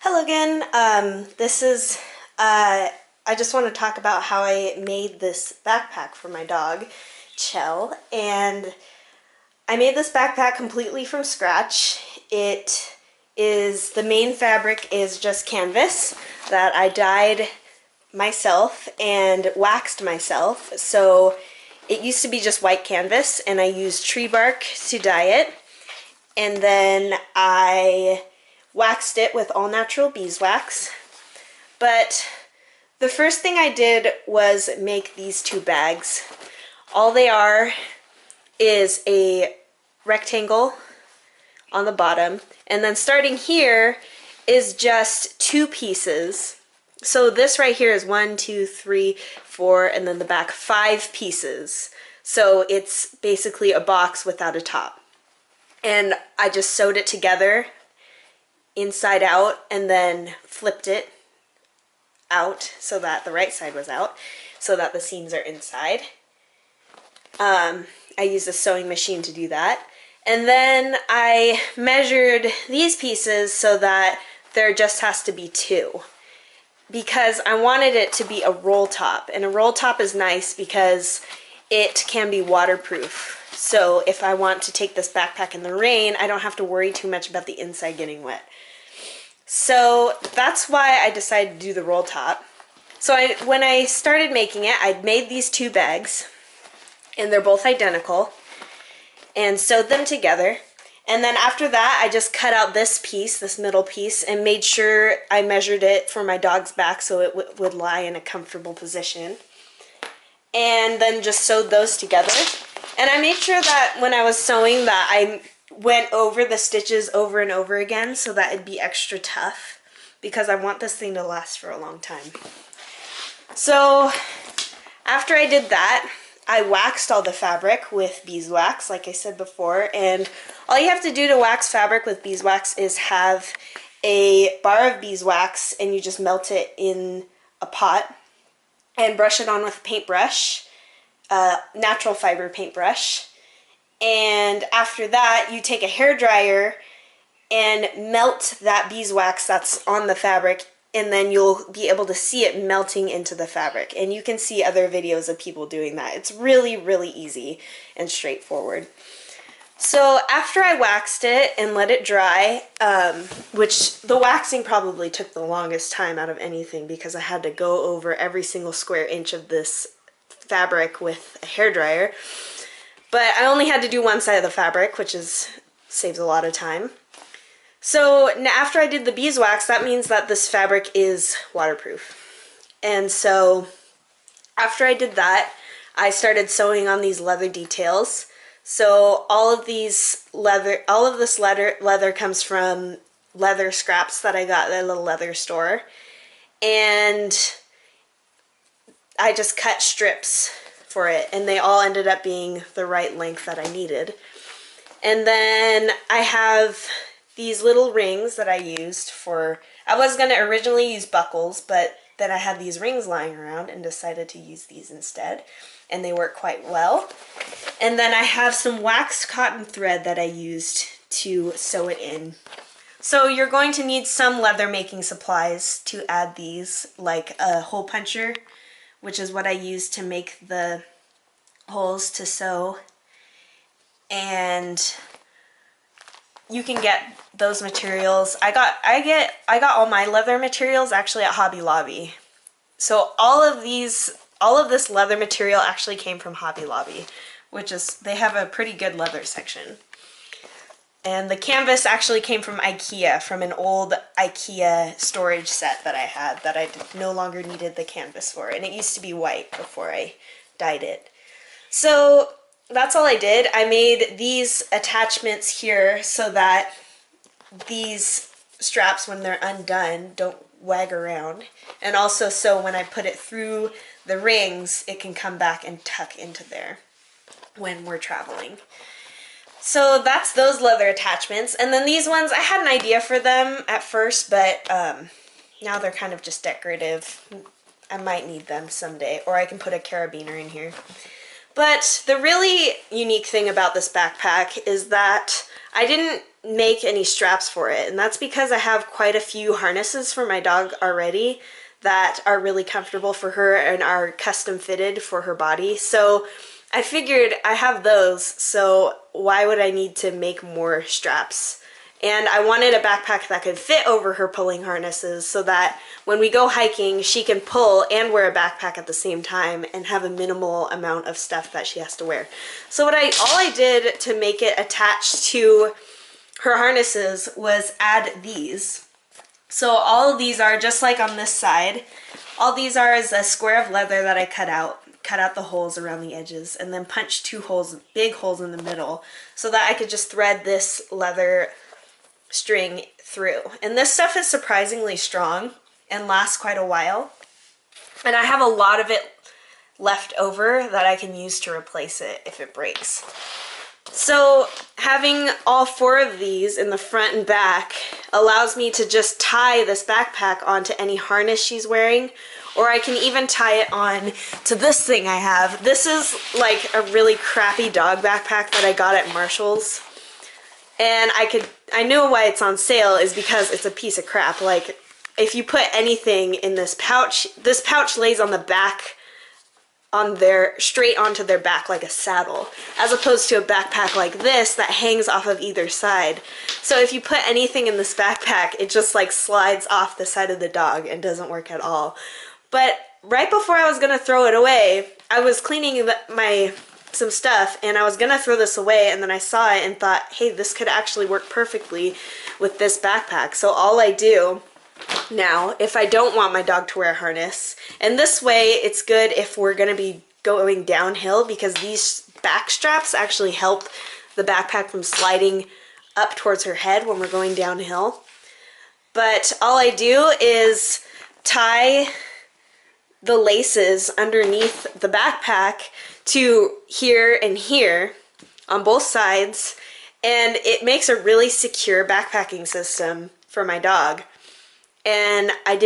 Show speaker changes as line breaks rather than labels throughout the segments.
Hello again. I just want to talk about how I made this backpack for my dog, Chell. And I made this backpack completely from scratch. The main fabric is just canvas that I dyed myself and waxed myself. So it used to be just white canvas, and I used tree bark to dye it. And then I waxed it with all natural beeswax. But the first thing I did was make these two bags. All they are is a rectangle on the bottom, and then starting here is just two pieces. So this right here is 1, 2, 3, 4, and then the back 5 pieces. So it's basically a box without a top. And I just sewed it together inside out and then flipped it out so that the right side was out, so that the seams are inside. I used a sewing machine to do that. And then I measured these pieces so that there just has to be 2, because I wanted it to be a roll top, and a roll top is nice because it can be waterproof. So if I want to take this backpack in the rain, I don't have to worry too much about the inside getting wet. So that's why I decided to do the roll top. So when I started making it, I'd made these 2 bags, and they're both identical, and sewed them together. And then after that, I just cut out this piece, this middle piece, and made sure I measured it for my dog's back so it would lie in a comfortable position. And then just sewed those together. And I made sure that when I was sewing that I went over the stitches over and over again so that it'd be extra tough, because I want this thing to last for a long time. So after I did that, I waxed all the fabric with beeswax, like I said before, and all you have to do to wax fabric with beeswax is have a bar of beeswax, and you just melt it in a pot and brush it on with a paintbrush, natural fiber paintbrush. And after that, you take a hairdryer and melt that beeswax that's on the fabric, and then you'll be able to see it melting into the fabric. And you can see other videos of people doing that. It's really, really easy and straightforward. So after I waxed it and let it dry, which the waxing probably took the longest time out of anything, because I had to go over every single square inch of this fabric with a hairdryer. But I only had to do one side of the fabric, which saves a lot of time. So after I did the beeswax, that means that this fabric is waterproof. And so after I did that, I started sewing on these leather details. So all of this leather comes from leather scraps that I got at a little leather store. And I just cut strips for it, and they all ended up being the right length that I needed. And then I have these little rings that I used for, I was going to originally use buckles, but then I had these rings lying around and decided to use these instead, and they work quite well. And then I have some waxed cotton thread that I used to sew it in. So you're going to need some leather making supplies to add these, like a hole puncher, which is what I used to make the holes to sew. And you can get those materials. I got all my leather materials actually at Hobby Lobby. So all of this leather material actually came from Hobby Lobby, they have a pretty good leather section. And the canvas actually came from IKEA, from an old IKEA storage set that I had that I no longer needed the canvas for. And it used to be white before I dyed it. So that's all I did. I made these attachments here so that these straps, when they're undone, don't wag around. And also so when I put it through the rings, it can come back and tuck into there when we're traveling. So that's those leather attachments. And then these ones, I had an idea for them at first, but now they're kind of just decorative. I might need them someday, or I can put a carabiner in here. But the really unique thing about this backpack is that I didn't make any straps for it, and that's because I have quite a few harnesses for my dog already that are really comfortable for her and are custom fitted for her body. So I figured I have those, so why would I need to make more straps? And I wanted a backpack that could fit over her pulling harnesses so that when we go hiking, she can pull and wear a backpack at the same time and have a minimal amount of stuff that she has to wear. So all I did to make it attached to her harnesses was add these. So all of these are just like on this side. All these are is a square of leather that I cut out the holes around the edges, and then punched 2 holes, big holes in the middle, so that I could just thread this leather string through. And this stuff is surprisingly strong and lasts quite a while. And I have a lot of it left over that I can use to replace it if it breaks. So having all 4 of these in the front and back allows me to just tie this backpack onto any harness she's wearing, or I can even tie it on to this thing I have. This is like a really crappy dog backpack that I got at Marshall's. And I know why it's on sale is because it's a piece of crap. Like, if you put anything in this pouch lays on the back, straight onto their back like a saddle, as opposed to a backpack like this that hangs off of either side. So if you put anything in this backpack, it just like slides off the side of the dog and doesn't work at all. But right before I was gonna throw it away, I was cleaning some stuff and I was gonna throw this away, and then I saw it and thought, hey, this could actually work perfectly with this backpack. So all I do now, if I don't want my dog to wear a harness, and this way it's good if we're gonna be going downhill, because these back straps actually help the backpack from sliding up towards her head when we're going downhill. But all I do is tie the laces underneath the backpack to here and here on both sides, and it makes a really secure backpacking system for my dog. And I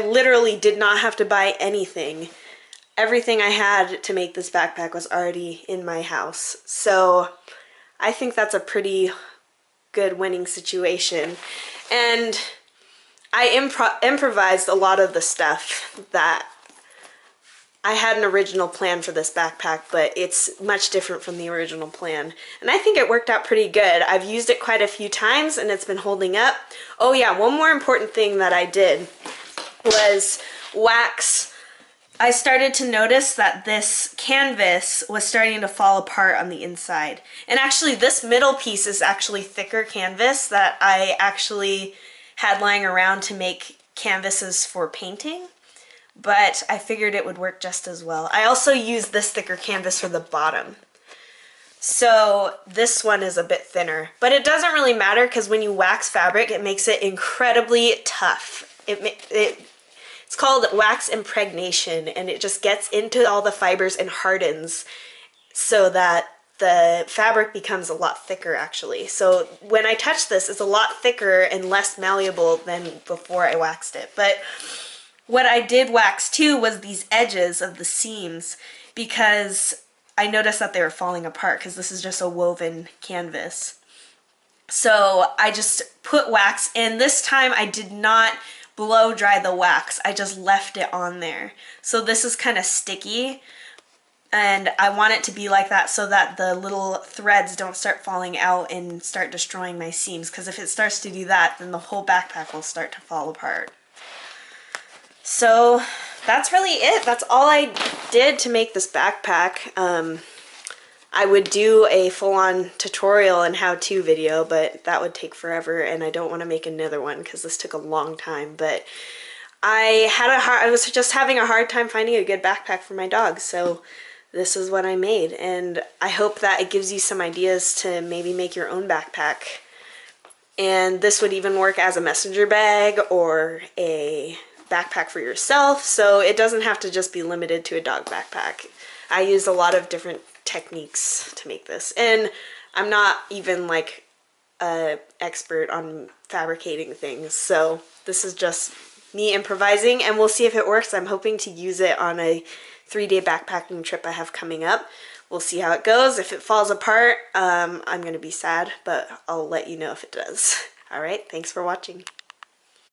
literally did not have to buy anything. Everything I had to make this backpack was already in my house. So I think that's a pretty good winning situation. And I improvised a lot of the stuff that I had an original plan for this backpack, but it's much different from the original plan. And I think it worked out pretty good. I've used it quite a few times and it's been holding up. Oh yeah, one more important thing that I did was wax. I started to notice that this canvas was starting to fall apart on the inside. And actually this middle piece is actually thicker canvas that I actually had lying around to make canvases for painting. But I figured it would work just as well. I also used this thicker canvas for the bottom. So this one is a bit thinner, but it doesn't really matter because when you wax fabric, it makes it incredibly tough. It's called wax impregnation, and it just gets into all the fibers and hardens so that the fabric becomes a lot thicker actually. So when I touch this, it's a lot thicker and less malleable than before I waxed it. But what I did wax too was these edges of the seams, because I noticed that they were falling apart because this is just a woven canvas. So I just put wax in. This time I did not blow dry the wax. I just left it on there. So this is kind of sticky, and I want it to be like that so that the little threads don't start falling out and start destroying my seams, because if it starts to do that, then the whole backpack will start to fall apart. So that's really it. That's all I did to make this backpack. I would do a full-on tutorial and how-to video, but that would take forever, and I don't want to make another one because this took a long time. But I was just having a hard time finding a good backpack for my dog, so this is what I made. And I hope that it gives you some ideas to maybe make your own backpack. And this would even work as a messenger bag or a backpack for yourself, so it doesn't have to just be limited to a dog backpack. I used a lot of different techniques to make this, and I'm not even like an expert on fabricating things, so this is just me improvising, and we'll see if it works. I'm hoping to use it on a 3-day backpacking trip I have coming up, we'll see how it goes. If it falls apart, I'm gonna be sad, but I'll let you know if it does. All right, thanks for watching.